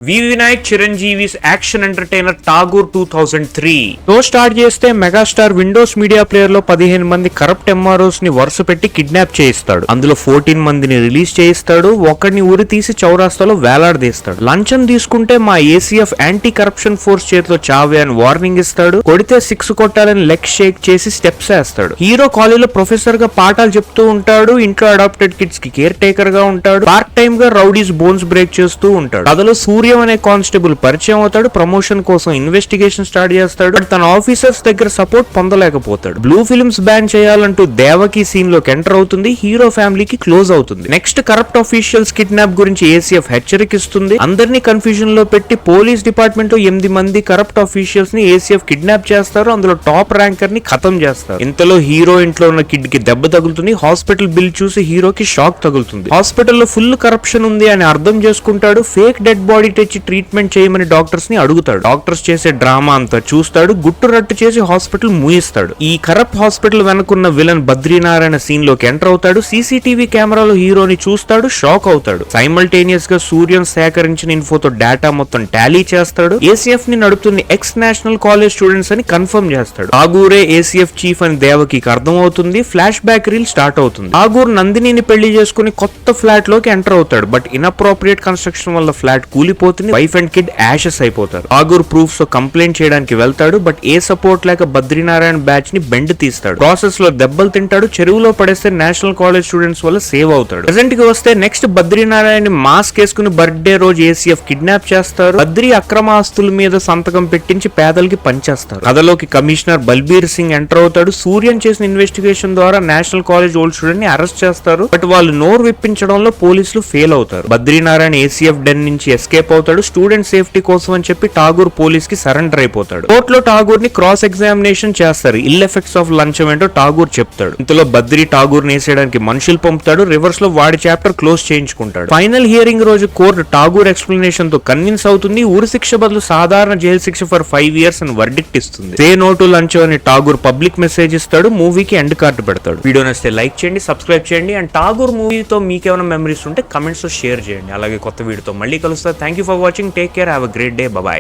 వి Vinayak Chiranjeevi's action entertainer Tagore 2003 తో start చేస్తే megastar Windows media player లో 15 మంది కరప్ట్ ఎంఆర్ఓస్ ని వరుస పెట్టి కిడ్నాప్ చేయిస్తాడు. అందులో 14 మందిని రిలీజ్ చేయిస్తాడు. ఒకరిని ఉరి తీసి చౌరాస్తాలో వేలాడదీస్తాడు. లంచం తీసుకుంటే మా ఏసీఎఫ్ యాంటీ కరప్షన్ ఫోర్స్ చేతిలో చావే అని వార్నింగ్ ఇస్తాడు. కొడితే 6 కొట్టాలని లెగ్ షేక్ చేసి స్టెప్స్ వేస్తాడు. హీరో కాలేజీలో ప్రొఫెసర్ గా పాఠాలు చెప్తూ ఉంటాడు. ఇంట్లో అడాప్టెడ్ కిడ్స్ కి కేర్ టేకర్ గా ఉంటాడు. పార్ట్ టైమ్ గా రౌడీస్ బోన్స్ బ్రేక్ చేస్తూ ఉంటాడు. కథలో సూర్య అనే కానిస్టేబుల్ పరిచయం అవుతాడు. ప్రమోషన్ కోసం ఇన్వెస్టిగేషన్ స్టార్ట్ చేస్తాడు. తన ఆఫీసర్స్ దగ్గర సపోర్ట్ పొందలేకపోతాడు. బ్లూ ఫిల్మ్స్ బ్యాన్ చేయాలంటూ దేవకి సీన్ లోకి ఎంటర్ అవుతుంది. హీరో ఫ్యామిలీకి క్లోజ్ అవుతుంది. నెక్స్ట్ కరప్ట్ ఆఫీషియల్స్ కిడ్నాప్ గురించి ఏసీఎఫ్ హెచ్చరికిస్తుంది. అందరినీ కన్ఫ్యూజన్ లో పెట్టి పోలీస్ డిపార్ట్మెంట్ 8 మంది కరప్ట్ ఆఫీషియల్స్ ని ఏసీఎఫ్ కిడ్నాప్ చేస్తారు. అందులో టాప్ ర్యాంకర్ ని ఖతం చేస్తారు. ఇంతలో హీరో ఇంట్లో ఉన్న కిడ్ కి దెబ్బ తగులుతుంది. హాస్పిటల్ బిల్ చూసి హీరోకి షాక్ తగులుతుంది. హాస్పిటల్లో ఫుల్ కరప్షన్ ఉంది అని అర్థం చేసుకుంటాడు. ఫేక్ డెడ్ బాడీ తెచ్చి ట్రీట్మెంట్ చేయమని డాక్టర్స్ ని అడుగుతాడు. డాక్టర్స్ చేసే డ్రామా అంతా చూస్తాడు. గుట్టు రట్టు చేసి హాస్పిటల్ మూయిస్తాడు. ఈ కరప్ట్ హాస్పిటల్ వెనుకున్న విలన్ బద్రీనారాయణ సీన్ లోకి ఎంటర్ అవుతాడు. సీసీటీవీ కెమెరాలో హీరోని చూస్తాడు. షాక్ అవుతాడు. సైమల్టేనియస్ గా సూర్యన్ సేకరించిన ఇన్ఫోతో డేటా మొత్తం టాలీ చేస్తాడు. ఏసీఎఫ్ ని నడుపుతున్న ఎక్స్ నేషనల్ కాలేజ్ స్టూడెంట్స్ అని కన్ఫర్మ్ చేస్తాడు. ఠాగూరే ఏసీఎఫ్ చీఫ్ అని దేవకి అర్థం అవుతుంది. ఫ్లాష్ బ్యాక్ రీల్ స్టార్ట్ అవుతుంది. ఠాగూర్ నందినిని పెళ్లి చేసుకుని కొత్త ఫ్లాట్ లోకి ఎంటర్ అవుతాడు. బట్ ఇన్అప్రోప్రియేట్ కన్స్ట్రక్షన్ వల్ల ఫ్లాట్ కూలిపోతుంది. వైఫ్ అండ్ కిడ్ యాషెస్ అయిపోతారు. ఠాగూర్ ప్రూఫ్స్ తో కంప్లైంట్ చేయడానికి వెళ్తాడు. బట్ ఏ సపోర్ట్ లేక బద్రీనారాయణ బ్యాచ్ ని బెండ్ తీస్తాడు. ప్రాసెస్ లో దెబ్బలు తింటాడు. చెరువులో పడేస్తే నేషనల్ కాలేజ్ స్టూడెంట్స్ వల్ల సేవ్ అవుతాడు. ప్రెజెంట్ కి వస్తే నెక్స్ట్ బద్రీనారాయణ మాస్క్ వేసుకుని బర్త్డే రోజు ఏసీఎఫ్ కిడ్నాప్ చేస్తారు. బద్రీ అక్రమ ఆస్తుల మీద సంతకం పెట్టించి పేదలకి పంచేస్తారు. కథలోకి కమిషనర్ బల్బీర్ సింగ్ ఎంటర్ అవుతాడు. సూర్యన్ చేసిన ఇన్వెస్టిగేషన్ ద్వారా నేషనల్ కాలేజ్ ఓల్డ్ స్టూడెంట్ ని అరెస్ట్ చేస్తారు. బట్ వాళ్ళు నోరు విప్పించడంలో పోలీసులు ఫెయిల్ అవుతారు. బద్రీనారాయణ ఏసీఎఫ్ డెన్ నుంచి ఎస్కేప్ అవుతాడు. స్టూడెంట్ సేఫ్టీ కోసం అని చెప్పి ఠాగూర్ పోలీస్ కి సరెండర్ అయిపోతాడు. కోర్టులో ఠాగూర్ ని క్రాస్ ఎగ్జామినేషన్ చేస్తారు. ఇల్ ఎఫెక్ట్స్ ఆఫ్ లంచం ఏంటో ఠాగూర్ చెప్తాడు. ఇంతలో బద్రీ ఠాగూర్ వేసేయడానికి మనుషులు పంపుతాడు. రివర్స్ లో వాడి చాప్టర్ క్లోజ్ చేయించుకుంటాడు. ఫైనల్ హియరింగ్ రోజు కోర్టు ఠాగూర్ ఎక్స్ప్లెనేషన్ తో కన్విన్స్ అవుతుంది. ఉరి శిక్ష బదులు సాధారణ జైలు శిక్ష ఫర్ 5 years అని వర్డిక్ట్ ఇస్తుంది. సే నో టు లంచం అని ఠాగూర్ పబ్లిక్ మెసేజ్ ఇస్తాడు. మూవీకి ఎండ్ కార్డు పెడతాడు. వీడియో నచ్చితే లైక్ చేయండి, సబ్స్క్రైబ్ చేయండి. అండ్ ఠాగూర్ మూవీతో మీకేమైనా మెమరీస్ ఉంటే కమెంట్స్ లో షేర్ చేయండి. అలాగే కొత్త వీడియోతో మళ్ళీ కలుస్తా. Thank you for watching. Take care. Have a great day. Bye.